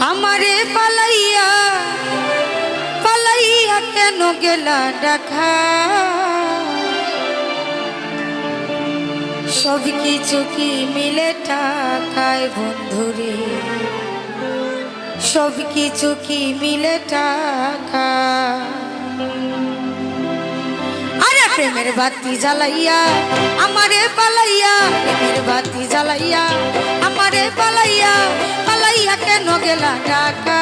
আমারে পালাইয়া পালাইয়া কেন গেলা ঢাকা সব কিছু কি মিলে টাকায় বন্ধুরে সব কিছু কি মিলে টাকা আরে প্রেমের বাতি জ্বালাইয়া আমারে পালাইয়া প্রেমের বাতি জ্বালাইয়া আমারে পালাইয়া পালাইয়া কেন গেলা ঢাকা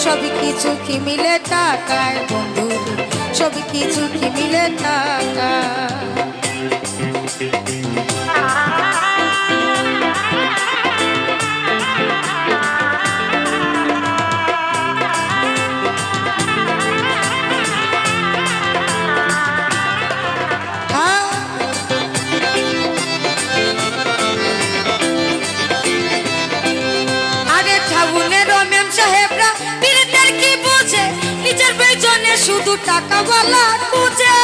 সব কিছু কি মিলে টাকায় বন্ধুরে সব কিছু কি মিলে টাকা শুধু টাকাওয়ালা খুঁজে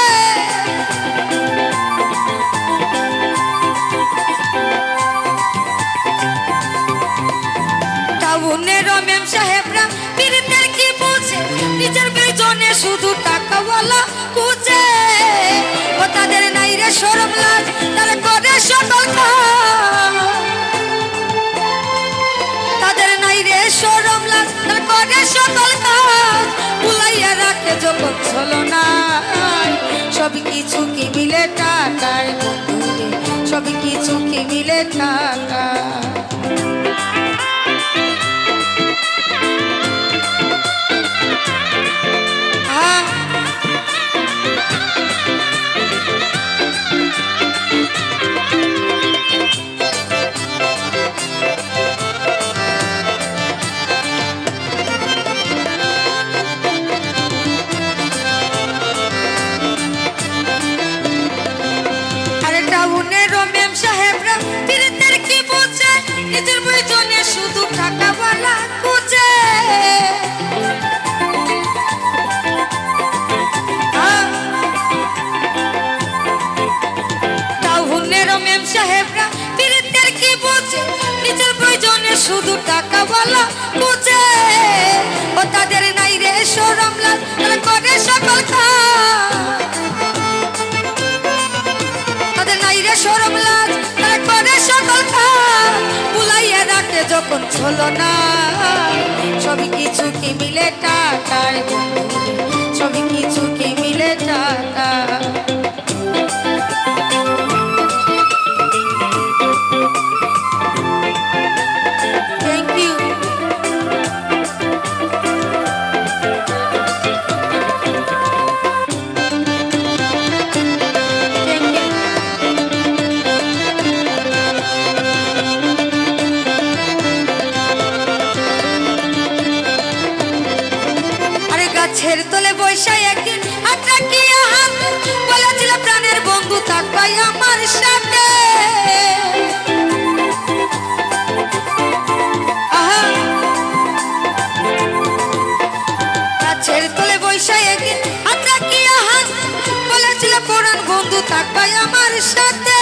টাউনের মেম সাহেবরা পীড়িতের কি বুঝে নিজের বেজনে শুধু টাকাওয়ালা খুঁজে ও তাদের নাই রে শরম লাজ তারা করে সকল কাজ তাদের নাই রে শরম লাজ তারা করে সকল কাজ বুলাইয়া রাখে যখন চলো না সব কিছু কি মিলে টাকায় বন্ধুরে সব কিছু কি মিলে টাকা নিজের প্রয়োজনে শুধু টাকাওয়ালা খুঁজে টাউনের মেম সাহেবরা পীড়িতের কি বুঝে নিজের প্রয়োজনে শুধু টাকাওয়ালা খুঁজে ও তাদের নাই রে শরম লাজ তারা করে সকল কাজ তাদের নাই রে শরম লাজ তারা করে সকল কাজ বুলাইয়া রাখে যখন চলো না সব কিছু কি মিলে টাকায় সব কিছু কি মিলে টাকা থ্যাংক ইউ গাছের তলে বৈশা একদিন হাতটা কি হাত বলেছিল প্রাণের বন্ধু থাকবাই আমার সাথে গাছের তলে বৈশা একদিন হাতটা কি হাত বলেছিল পুরান বন্ধু থাকবাই আমার সাথে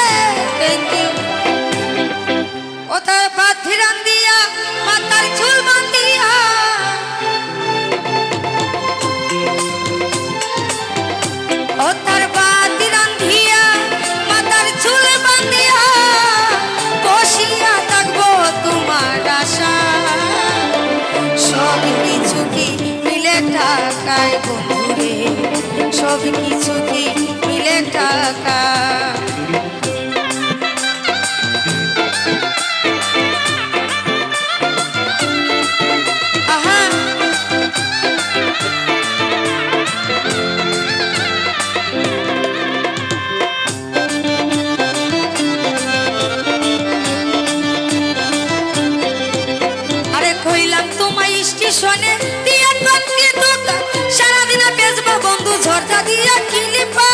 ও তার বাধিরান দিয়া মাথার চুল বান্ধিয়া ও তার বাতি রান্ধিয়া মাথার চুল বান্ধিয়া বসিয়া থাকবো তোমার আশা সব কিছু কি মিলে টাকায় বন্ধুরে সব কিছু কি মিলে টাকা স্টেশনে দিয়া কন্টি দোকান সারাদিন বেচবা বন্ধু ঝর্দা দিয়া কিলিপা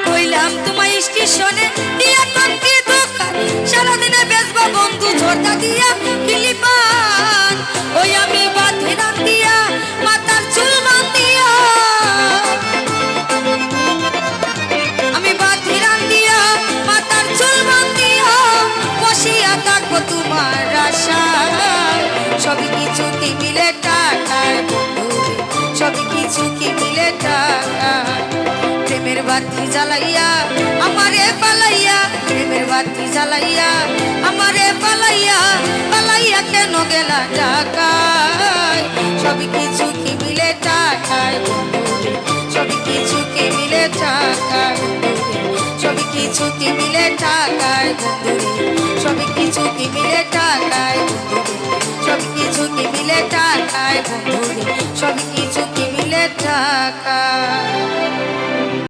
কইলাম তোমায় স্টেশনে দিয়া কন্টি দোকান সারাদিন বেচবা বন্ধু ঝর্দা দিয়া কিলিপা ওই আমি বাঁধিরান দিয়া মাথার চুল বান্ধিয়া সবই কিছু কি মিলে টাকায় বন্ধুরে, সবই কিছু কি মিলে টাকায়। প্রেমের বাতি জ্বালাইয়া আমারে পালাইয়া, প্রেমের বাতি জ্বালাইয়া আমারে পালাইয়া, পালাইয়া কেন গেলা টাকায়। সবই কিছু কি মিলে টাকায় বন্ধুরে, সবই কিছু কি মিলে টাকায় বন্ধুরে, সবই কিছু কি মিলে টাকায় বন্ধুরে, সবই কিছু কি মিলে টাকায় বন্ধুরে, সবই কিছু কি মিলে টাকায় বন্ধুরে, সবই কিছু কি মিলে টাকায়।